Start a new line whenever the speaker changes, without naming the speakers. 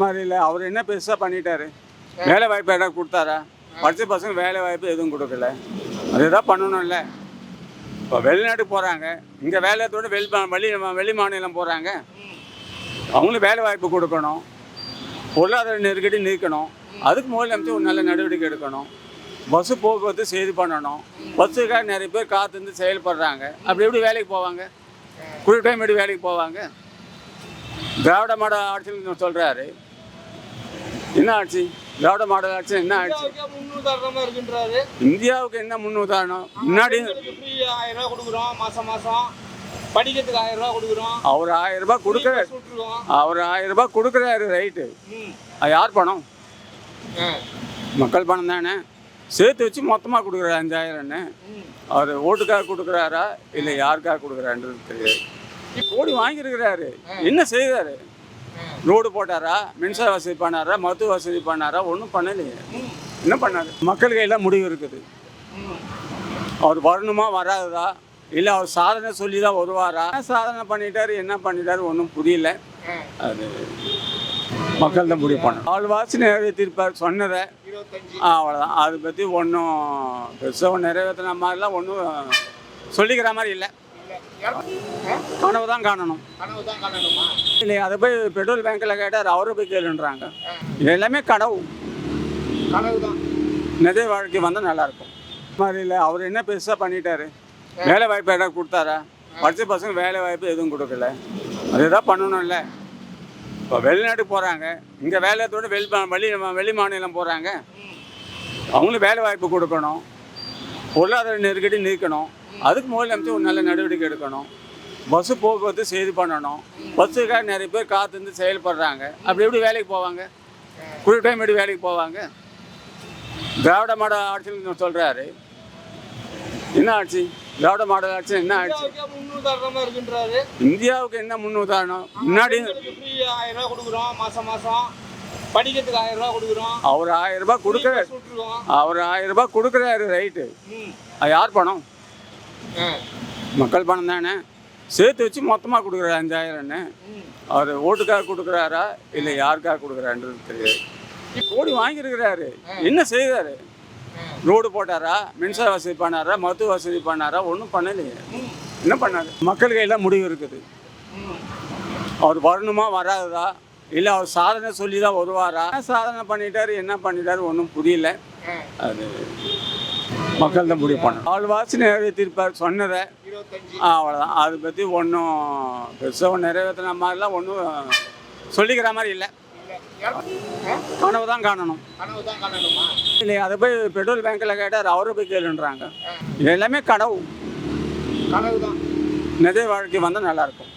மாதிரி இல்லை. அவர் என்ன பெருசாக பண்ணிட்டாரு? வேலை வாய்ப்பு எதாவது கொடுத்தாரா? படித்த பசங்க வேலை வாய்ப்பு எதுவும் கொடுக்கல. அதுதான் பண்ணணும்ல. இப்போ வெளிநாட்டுக்கு போகிறாங்க, இங்கே வேலையத்தோடு வெளி மாநிலம் போகிறாங்க. அவங்களும் வேலை வாய்ப்பு கொடுக்கணும், பொருளாதார நெருக்கடி நீக்கணும். அதுக்கு முதலமைச்சர் ஒரு நல்ல நடவடிக்கை எடுக்கணும். பஸ்ஸு போக்குவரத்து செய்து பண்ணணும். பஸ்ஸுக்காக நிறைய பேர் காத்திருந்து செயல்படுறாங்க. அப்படி எப்படி வேலைக்கு போவாங்க? குறிப்பிட்ட டைம் எப்படி வேலைக்கு போவாங்க? திராவிட மாடல் ஆட்சின்னு சொல்கிறாரு. என்ன ஆட்சி? திராவிட மாடல் ஆட்சி என்ன ஆட்சி? இந்தியாவுக்கு என்ன முன்னுதாரணம்? முன்னாடி
1000 ரூபா கொடுக்குறோம், மாசம் படிக்கிறதுக்கு 1000 ரூபா கொடுக்குறோம்.
அவர் 1000 ரூபாய் கொடுக்குறாரு. அவர் 1000 ரூபாய் கொடுக்குறாரு, ரைட்டு. அது யார் பணம்? மக்கள் பணம் தானே. சேர்த்து வச்சு மொத்தமாக கொடுக்குறாரு 5000ன்னு. அவர் ஓட்டுக்காக கொடுக்குறாரா இல்லை யாருக்காக கொடுக்குறான்றது தெரியாது. கோடி வாங்கியிருக்கிறாரு. என்ன செய்கிறாரு? ரோடு போட்டாரா? மின்சார வசதி பண்ணாரா? மருத்துவ வசதி பண்ணாரா? ஒன்றும் பண்ணலையே. என்ன பண்ணாரு? மக்கள் கையில் முடிவு இருக்குது. அவர் வரணுமா வராததா, இல்லை அவர் சாதனை சொல்லி தான் வருவாரா? சாதனை பண்ணிட்டாரு, என்ன பண்ணிட்டாரு ஒன்றும் புரியல. அது மக்கள் தான் முடிவு பண்ணணும். ஆள்வாசி நிறைவேற்றிருப்பார் சொன்னதை, அவ்வளோதான். அதை பற்றி ஒன்றும் பெருசாக நிறைவேற்றின மாதிரிலாம் ஒன்றும் சொல்லிக்கிற மாதிரி இல்லை. கனவு தான் காணணும். இல்லையா? அதை போய் பெட்ரோல் பேங்க்கில் கேட்டார், அவரை போய் கேளுன்றாங்க. இது எல்லாமே கனவு தான். நிஜ வாழ்க்கை வந்தால் நல்லாயிருக்கும். மாதிரி இல்லை. அவர் என்ன பெருசாக பண்ணிட்டாரு? வேலை வாய்ப்பு எதாவது கொடுத்தாரா? படித்த பசங்க வேலை வாய்ப்பு எதுவும் கொடுக்கல. அதுதான் பண்ணணும்ல. இப்போ வெளிநாட்டுக்கு போகிறாங்க, இங்கே வேலையத்தோடு வெளி மாநிலம் போகிறாங்க. அவங்களும் வேலை வாய்ப்பு கொடுக்கணும், பொருளாதார நெருக்கடி நீக்கணும். அதுக்கு முதலமைச்சர் ஒரு நல்ல நடவடிக்கை எடுக்கணும். பஸ்ஸு போக்குவரத்து செய்து பண்ணணும். பஸ்ஸுக்காக நிறைய பேர் காத்திருந்து செயல்படுறாங்க. அப்படி எப்படி வேலைக்கு போவாங்க? குறிப்பிட்ட டைம் எப்படி வேலைக்கு போவாங்க? திராவிட மாடல் ஆட்சின்னு சொல்கிறாரு. என்ன ஆட்சி? திராவிட மாடல் ஆட்சி என்ன ஆட்சி? இந்தியாவுக்கு என்ன முன்னுதாரணம்? முன்னாடி
1000 ரூபா கொடுக்குறோம், மாசம் படிக்கிறதுக்கு 1000 ரூபா கொடுக்குறோம்.
அவர் 1000 ரூபாய் கொடுக்குறாரு. அவர் 1000 ரூபாய் கொடுக்குறாரு, ரைட்டு. அது யார் பணம்? மக்கள் பணம் தானே. சேர்த்து வச்சு மொத்தமாக கொடுக்குறாரு 5000ன்னு. அவர் ஓட்டுக்காக கொடுக்குறாரா இல்லை யாருக்காக கொடுக்குறான்றது தெரியாது. கோடி வாங்கியிருக்கிறாரு. என்ன செய்கிறாரு? ரோடு போட்டாரா? மின்சார வசதி பண்ணாரா? மருத்துவ வசதி பண்ணாரா? ஒன்றும் பண்ணலையே. என்ன பண்ணாரு? மக்கள் கையில் முடிவு இருக்குது. அவர் வரணுமா வராததா, இல்லை அவர் சாதனை சொல்லி தான் வருவாரா? சாதனை பண்ணிட்டாரு, என்ன பண்ணிட்டாரு ஒன்றும் புரியல. அது மக்கள் தான் முடிவு பண்ணணும். ஆள்வாசி நிறைவேற்றிருப்பார் சொன்னதை, அவ்வளோதான். அதை பற்றி ஒன்றும் பெருசாக நிறைவேற்றின மாதிரிலாம் ஒன்றும் சொல்லிக்கிற மாதிரி இல்லை. கனவு தான் காணணும். இல்லையா? அதை போய் பெட்ரோல் பேங்க்கில் கேட்டார், அவரை போய் கேளுன்றாங்க. இது எல்லாமே கனவு தான். நிஜ வாழ்க்கை வந்தால் நல்லாயிருக்கும்.